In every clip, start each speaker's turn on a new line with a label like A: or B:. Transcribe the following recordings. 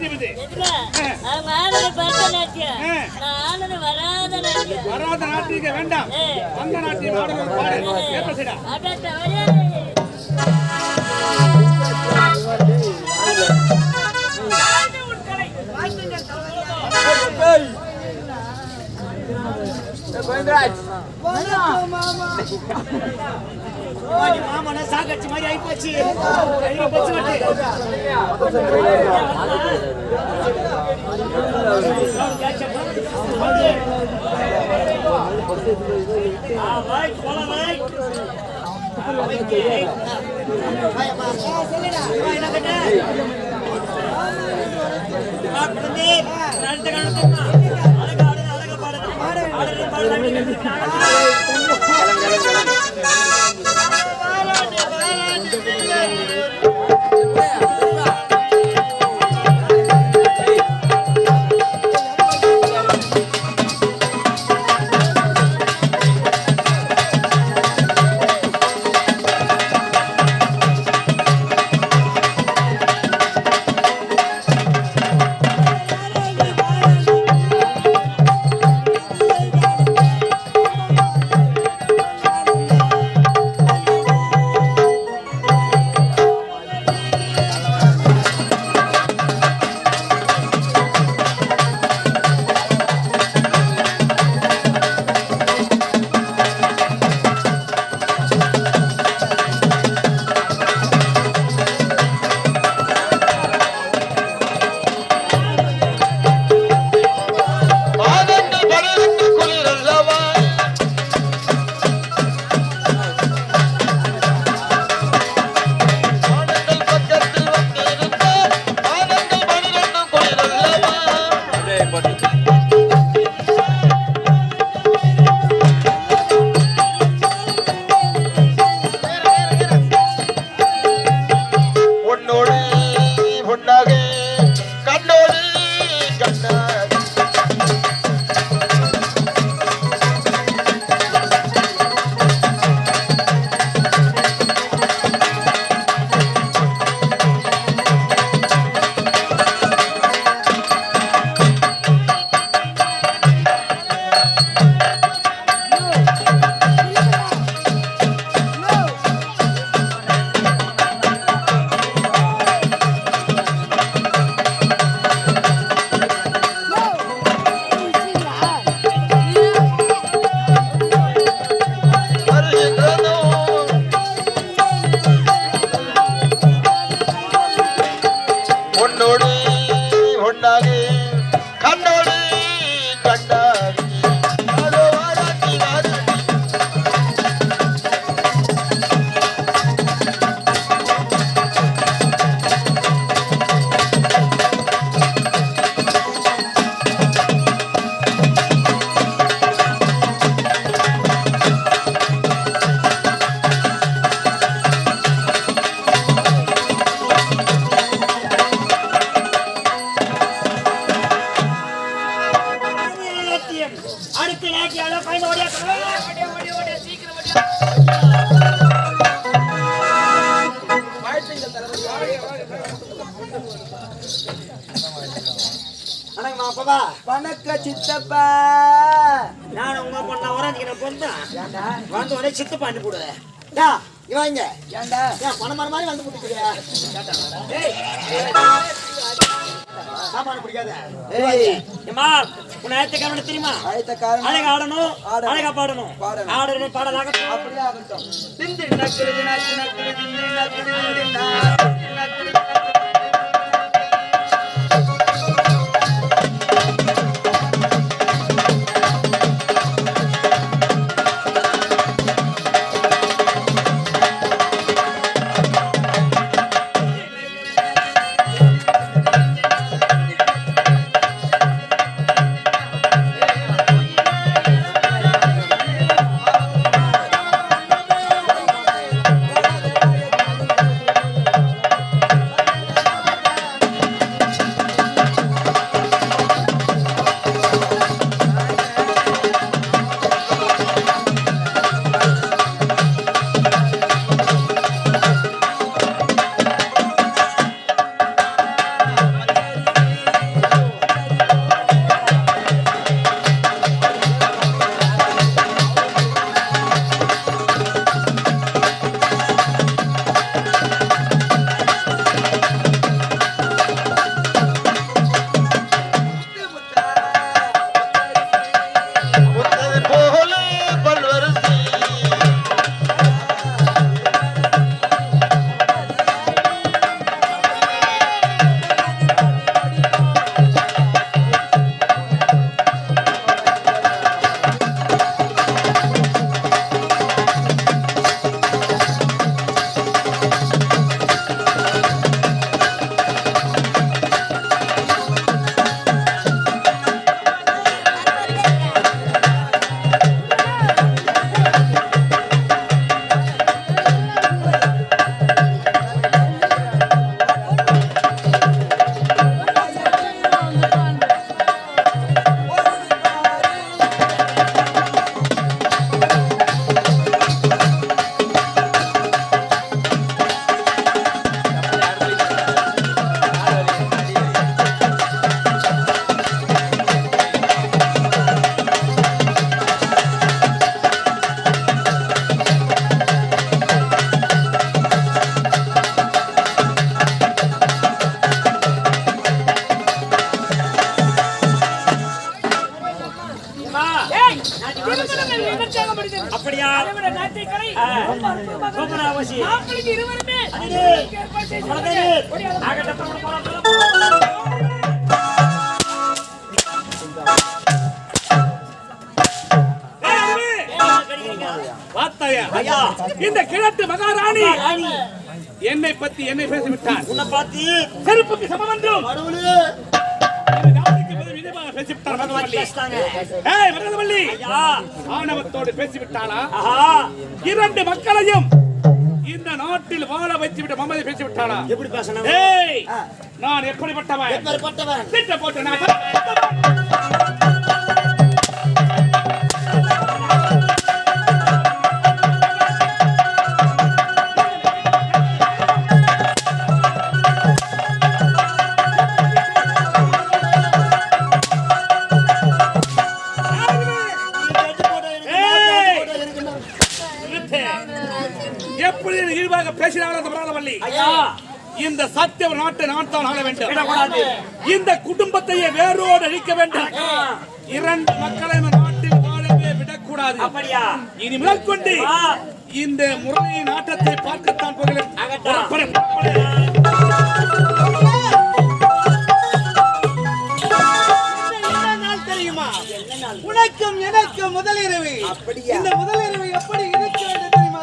A: நாட்டியம் இது.
B: அவங்க ஆனது பரதநாட்டியம், நான் ஆனது வராத நாட்டியம்.
A: வராத நாட்டியம் வேண்டாம், வந்த நாட்டியம் ஆடணும் பாடு. கேப்ப சைடா
C: மாமா சாக்கடிச்சு மாதிரி ஆயிப்போச்சு. வணக்க சித்தப்பா.
D: நான் உங்க பொண்ணா வராதிக்கிற பொண்ணு வந்து ஒரே சித்து பாண்டி போடுவேன்.
C: இவங்க ஏண்டா ஏன் பணமர மாதிரி வந்து குடிக்கிறியா? சாப்பாடு பிடிக்காத.
D: ஏமா உன்னை ஆயத்தக்காரன் தெரியுமா?
C: ஆயத்தக்காரன்
D: அழகா ஆடணும், அழகா பாடணும். ஆடுறது பாடலாக
C: அப்படியே ஆகட்டும்.
D: அப்படியா? சூப்பரா அவசி.
A: இந்த கிழட்டு மகாராணி என்னை பத்தி என்னை பேசிவிட்டார்.
D: உன்னை பார்த்து
A: செருப்புக்கு சமம் என்றும் ஆணவத்தோடு பேசிவிட்டாளா? இரண்டு மக்களையும் இந்த நாட்டில் வாழ வைத்துவிட்டு மமதை பேசிவிட்டாளா?
D: எப்படி பேசணும்?
A: நான் எப்படிப்பட்டவன்? திட்ட போட்டு நான் எப்படி இழிவாக பேசினாலும் அந்த பிராணவல்லி இந்த சத்திய நாட்டை நான் தான் ஆள வேண்டும். இந்த குடும்பத்தையே வேரோடு அழிக்க வேண்டும். இரண்டு மக்களை நாட்டில் வாழவே விடக்கூடாது. இனி மேற்கொண்டு இந்த முறையை நாட்டத்தை பார்க்கத்தான் போகிறேன். தெரியுமா உனக்கும் எனக்கும் முதலிரவு. இந்த முதலிரவு எப்படி இருக்க வேண்டும் தெரியுமா?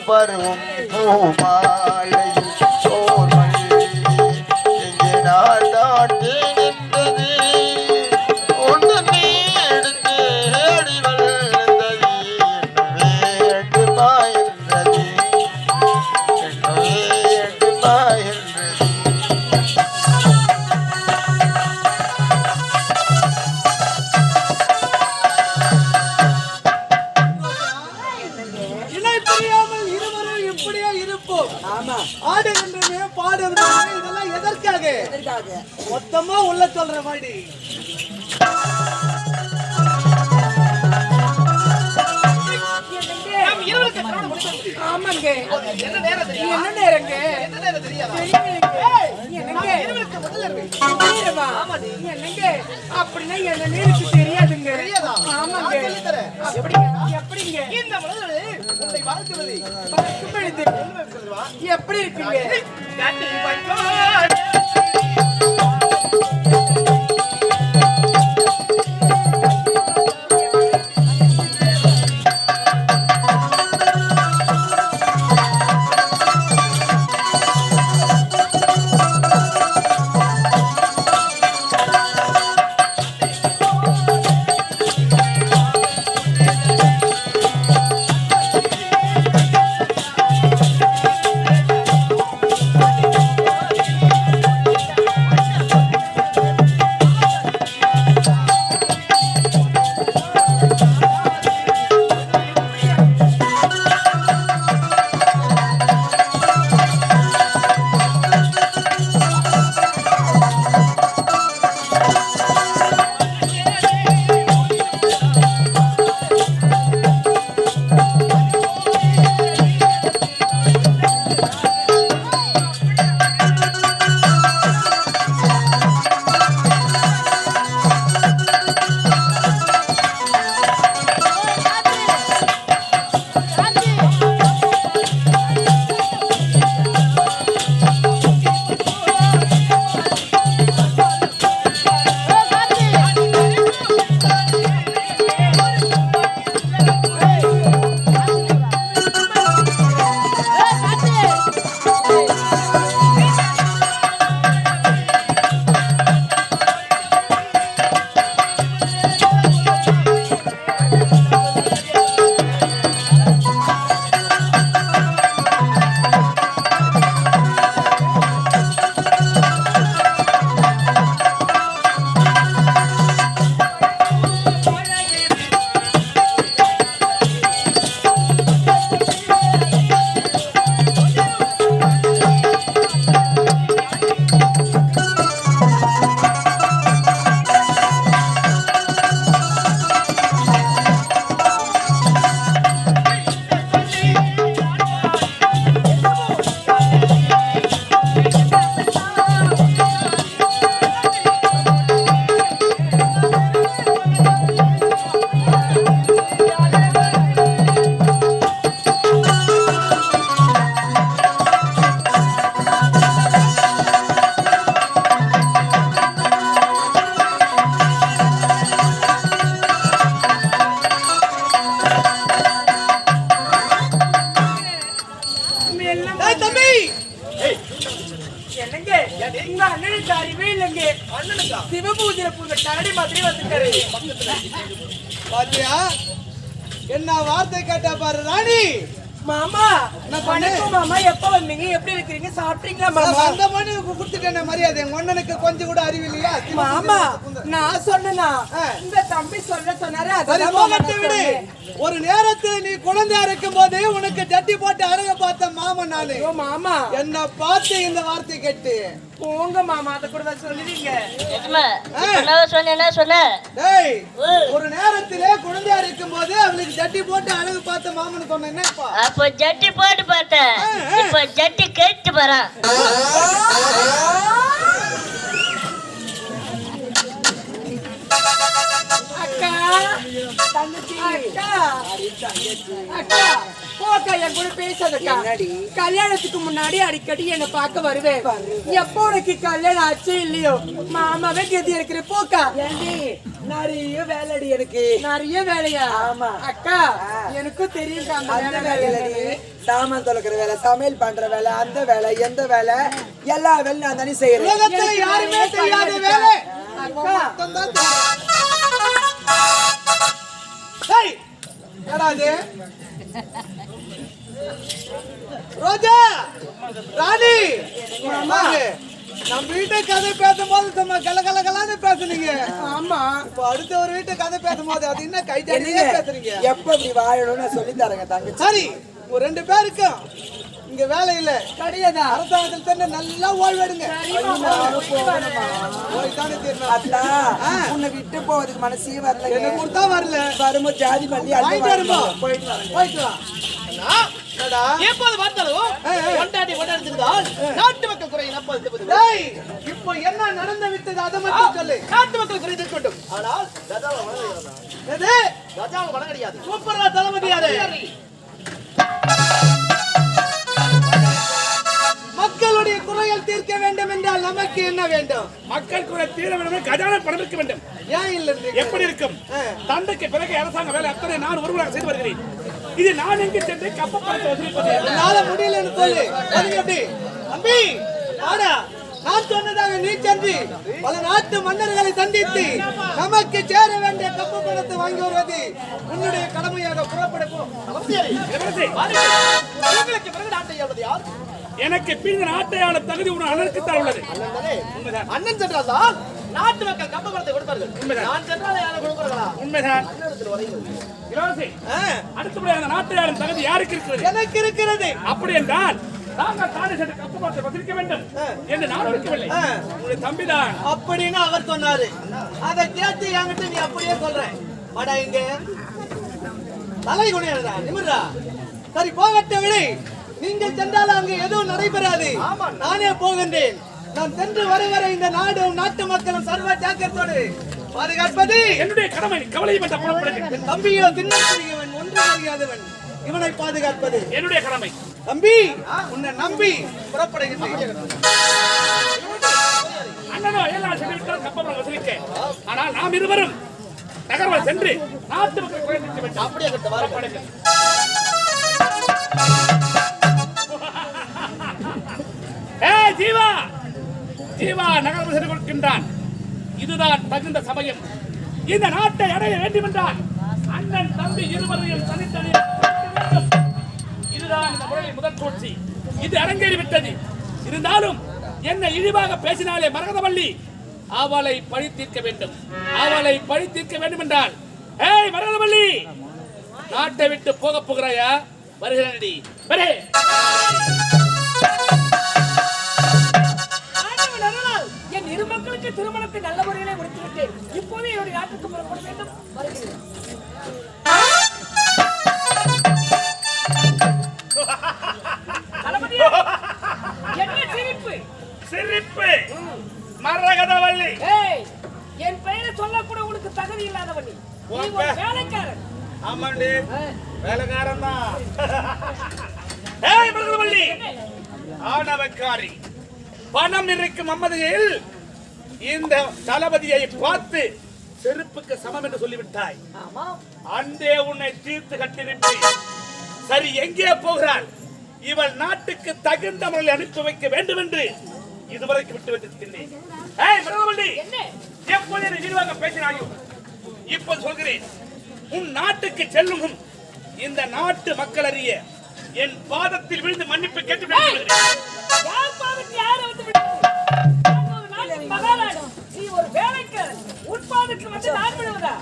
E: பருவம் பூமாலையில் சோர்மல்லி எங்கே நான் தாண்டி நின்றது ஒன்று நீ எடுத்து அடி வளர்ந்தது வேண்டுமா என்றது வேண்டுமா என்றது
A: ஆடுகின்றமே பாடுகின்றமே இதெல்லாம் எதற்காக மொத்தமா உள்ள சொல்ற மாதிரி
F: நேரங்க என்ன நேரங்க என்னங்க அப்படின்னா என்ன நேருக்கு தெரியாதுங்க ஆமாங்க எப்படிங்க எப்படி இருக்குங்க
C: என்ன வார்த்தை கேட்டா பாரு ராணி.
F: மாமா வணக்கம் மாமா, எப்ப வந்தீங்க? எப்படி இருக்கீங்க? சாப்பிட்டீங்களா மாமா?
C: அந்த மணி குடுத்துட்டேன மரியாதை. உன்னனுக்கு கொஞ்சம் கூட அறிவு இல்லையா?
F: மாமா நான் சொன்னேனா? இந்த தம்பி சொன்னாரு.
C: அத போகட்டு விடு. ஒரு நேரத்துல நீ குழந்தையா இருக்கும்போது உனக்கு ஜட்டி போட்டு அழக பார்த்த மாமன் நானு.
F: மாமா
C: என்ன பார்த்து இந்த வார்த்தை கேட்டு
F: போங்க மாமா, அத கூட சொல்லுவீங்க.
C: டேய், ஒரு நேரத்திலே குழந்தையா இருக்கும்போது அவளுக்கு ஜட்டி போட்டு அழகு பார்த்த மாமன் சொன்ன என்னப்பா?
B: அப்ப ஜட்டி போட்டு பார்த்தேன், இப்ப ஜட்டி கேட்டு போறான்.
F: அக்கா தங்கச்சி அக்கா போக்கா என் கூட பேசாதக்கா. கல்யாணத்துக்கு முன்னாடி அடிக்கடி என்ன பார்க்க வருவேன். எப்போ உனக்கு கல்யாணம் ஆச்சு இல்லையோ மாமாவே கெதி இருக்கிற போக்கா.
D: நிறைய வேலைடி எனக்கு.
F: நிறைய வேலையா?
D: ஆமா
F: அக்கா எனக்கும் தெரியும்.
D: அந்த வேலையிலடி சாமான் தொலைக்கிற வேலை, சமையல் பண்ற வேலை, அந்த வேலை, எந்த வேலை, எல்லா வேலையும் நான் தானே செய்யறேன்.
C: உலகத்துல யாருமே செய்யாத வேலை
F: அக்கா.
C: டேய், என்னடா இது? ரோஜா, ராணி, மாமா, நம்ம வீட்டு கதை பேசும்போது சும்மா கலகலகலான்னு பேசுனீங்க.
F: ஆமா,
C: இப்போ அடுத்த ஒரு வீட்டு கதை பேசும்போது அது என்ன கைதடியே பேசுறீங்க?
D: எப்ப இப்படி வாழணும்னு சொல்லி தரேங்க தங்கச்சி.
C: சரி, ஒரு 2 பேருக்கும் இங்க வேலை இல்ல
F: கிடையாதா?
C: அரசாங்கத்தில் தானே நல்லா ஓய்வெடுங்க.
D: உன்னை விட்டு போவதுக்கு மனசே வரல.
C: என்ன கொடுத்தா வரல.
D: வரும்போது ஜாதி மல்லி
C: போயிட்டு வரலாம்.
G: எப்போது பார்த்தாலும் கொண்டாடி கொண்டாடிச்சிருந்தால் நாட்டு மக்கள் குறை என்ன
C: டேய், இப்போ என்ன நடந்து விட்டது அதை மட்டும் சொல்லு.
G: நாட்டு மக்கள் குறை தீர்க்க வேண்டும். ஆனால் ராஜாவை வணங்குகிறதா?
C: எது?
G: ராஜாவை வணங்க கிடையாது.
C: சூப்பரா தளபதியாரே. மக்களுடைய குறைகள் தீர்க்க வேண்டும் என்றால் நமக்கு என்ன வேண்டும்?
A: மக்கள் குறை தீர வேண்டும், கஜானா பணம் இருக்க வேண்டும்.
C: ஏன் இல்லை?
A: எப்படி இருக்கும்? தந்தைக்கு பிறகு அரசாங்க வேலை அத்தனை நான் ஒருவராக செய்து வருகிறேன். இது நான் எங்கு சென்று கப்ப பணத்தை வசூலிப்பது?
C: என்னால முடியலன்னு சொல்லு. அது எப்படி? தம்பி, ஆடா, நான் சொன்னதாக நீ சென்று பல நாட்டு மன்னர்களை சந்தித்து நமக்கு சேர வேண்டிய கப்ப பணத்தை வாங்கி வருவது உன்னுடைய கடமையாக புறப்படப்போம்.
G: உங்களுக்கு பிறகு நாட்டை ஆள்வது யார்?
A: எனக்கு பின் நாட்டையாள தகுதி உன் அண்ணனுக்குத்தான் உள்ளது.
G: உண்மைதான். அண்ணன் சென்றால் நாட்டு மக்கள் கப்ப பணத்தை கொடுப்பார்கள். நான் சென்றால் யாரை கொடுப்பார்களா?
A: உண்மைதான்.
G: அண்ணனிடத்தில் வருகிறது.
A: இளவரசி, அடுத்தபடியாக அந்த நாட்டையாளன் தகுதி யாருக்கு இருக்கிறது?
C: எனக்கு இருக்கிறது.
A: அப்படி என்றால் நாங்கள் தானே சென்று கப்ப பணத்தை வசூலிக்க வேண்டும் என்று நான் இருக்கவில்லை. உங்களுடைய தம்பிதான்
C: அப்படின்னு அவர் சொன்னாரு. அதை கேட்டு என்கிட்ட நீ அப்படியே சொல்ற. வாடா இங்க தலை குனியடா, நிமிர்றா. சரி, போகட்டும் விடு. நீங்கள் சென்றால் அங்கு எதுவும் நடைபெறாது. நானே போகின்றேன். நான் சென்று வரை இந்த நாடும் நாட்டு மக்களும் சர்வ ஜாக்கிரத்தோடு பாதுகாப்பது
A: என்னுடைய கடமை. கவலையை பற்றி புறப்படுகிறேன்.
C: என் தம்பியோ திண்ணறியவன், ஒன்று அறியாதவன். இவனை பாதுகாப்பது
A: என்னுடைய கடமை.
C: தம்பி, உன்னை நம்பி புறப்படுகின்றேன்.
A: அண்ணனோ எல்லாம் சென்று விட்டால் கப்ப பணம் வசூலிக்க. ஆனால் நாம் இருவரும் நகர்வ சென்று நாட்டு மக்கள் குறை தீர்க்க வேண்டும்.
G: அப்படியே கிட்ட வாருங்கள்.
A: ஜீவா, ஜீவா நகரம் சென்று கொடுக்கின்றான். இதுதான் தகுந்த சமயம். இந்த நாட்டை அடைய வேண்டும் என்றால் அண்ணன் தம்பி இருவரையும் தனித்தனி இதுதான் இந்த முறையில் முதல் சூழ்ச்சி. இது அரங்கேறிவிட்டது. இருந்தாலும் என்னை இழிவாக பேசினாலே மரகதவள்ளி, அவளை பழி தீர்க்க வேண்டும். அவளை பழி தீர்க்க வேண்டும் என்றால், ஏய் மரகதவள்ளி, நாட்டை விட்டு போக போகிறாயா? வருகிறேன். வரே.
F: என் இரு மக்களுக்கு திருமணத்தை நல்ல முறையிலே முடித்துவிட்டேன். இப்போது என்னுடைய நாட்டுக்கு புறப்பட வேண்டும். வருகிறேன். என்ன சிரிப்பு?
A: சிரிப்பு மரகதவள்ளி.
F: ஏய், என் பெயரை சொல்லக்கூட உனக்கு தகுதி இல்லாதவன். நீ ஒரு வேலைக்காரன்.
A: ஆமாண்டி, வேலைக்காரன் தான். ஏய் மரகதவள்ளி, ஆணவக்காரி, பணம் இருக்கும் அம்மதியில் இந்த தளபதியை பார்த்து செருப்புக்கு சமம் என்று சொல்லிவிட்டாய். அன்றே உன்னை தீர்த்து கட்டிருப்பேன். சரி, எங்கே போகிறாள்? இவள் நாட்டுக்கு தகுந்த முறையில் அனுப்பி வைக்க வேண்டும் என்று இதுவரைக்கும் விட்டு வைத்திருக்கின்றேன். ஏய் மரகதவள்ளி, எப்போது நீ விரிவாக பேசினாயோ இப்போது சொல்கிறேன். உன் நாட்டுக்கு செல்லும் முன் இந்த நாட்டு மக்கள் அறிய என் பாதத்தில் விழுந்து மன்னிப்பு கேட்டு
F: நீ ஒரு வேலைக்காரன். உட்பாதத்தில் வந்து நான் விடுவதா?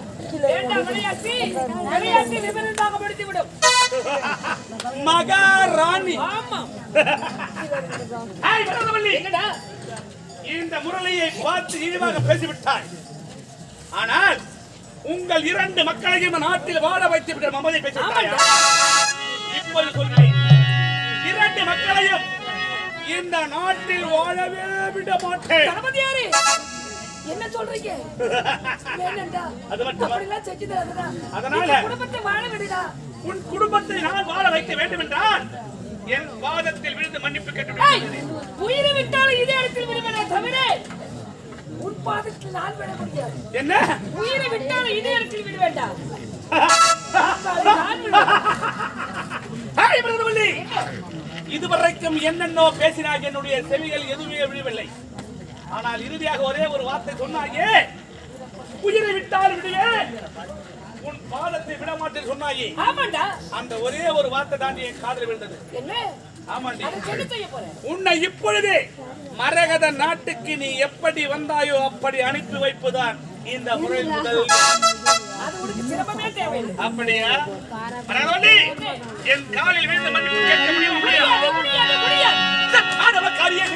F: வேண்டாம், விளையாட்டி விளையாட்டி விபரீதமாக முடித்துவிடும்.
A: மகாராணி.
F: ஆமா.
A: என்னடா இந்த முரளியை பார்த்து இழிவாக பேசிவிட்டாய். ஆனால் உங்கள் இரண்டு மக்களையும் நாட்டில் வாழ வைத்து விட்ட மமதை பேசிவிட்டாயா? இப்போது சொல்கிறேன், இரண்டு மக்களையும் இந்த நாட்டில் வாழவே விட மாட்டேன்.
F: தளபதியாரே, என்ன சொல்றீங்க?
A: அது மட்டும்
F: அதனால குடும்பத்தை வாழ விடுடா.
A: உன் குடும்பத்தை நான் வாழ வைக்க வேண்டும் என்றால் என் பாதத்தில் விழுந்து மன்னிப்பு கேட்டு
F: உயிரை விட்டாலும் இதே இடத்தில் விடுவேனே தவிர உன் பாதத்தில் நான் விட முடியாது.
A: என்ன?
F: உயிரை விட்டாலும் இதே இடத்தில் விட வேண்டாம்.
A: இதுவரைக்கும் என்னென்னோ பேசினாய். என்னுடைய செவிகள் எதுவுமே விழவில்லை. ஆனால் இறுதியாக ஒரே ஒரு வார்த்தை சொன்னாயே, உயிரை விட்டால் விடுவேன், உன் பாதத்தை விட மாட்டேன் சொன்னாயே.
F: ஆமாண்டா,
A: அந்த ஒரே ஒரு வார்த்தை தான் என் காதில் விழுந்தது.
F: என்ன?
A: ஆமாண்டி.
F: என்ன செய்ய போற?
A: உன்னை இப்பொழுதே மரகத நாட்டுக்கு நீ எப்படி வந்தாயோ அப்படி அனுப்பி வைப்புதான் இந்த முறை முதல்.
F: அது உனக்கு சிரமமே தேவையில்லை.
A: அப்படியா? மரகதவள்ளி, என் காலில் விழுந்து மன்னிப்பு கேட்க முடியுமா?
F: முடியாது.
A: ஆடவ காரியம்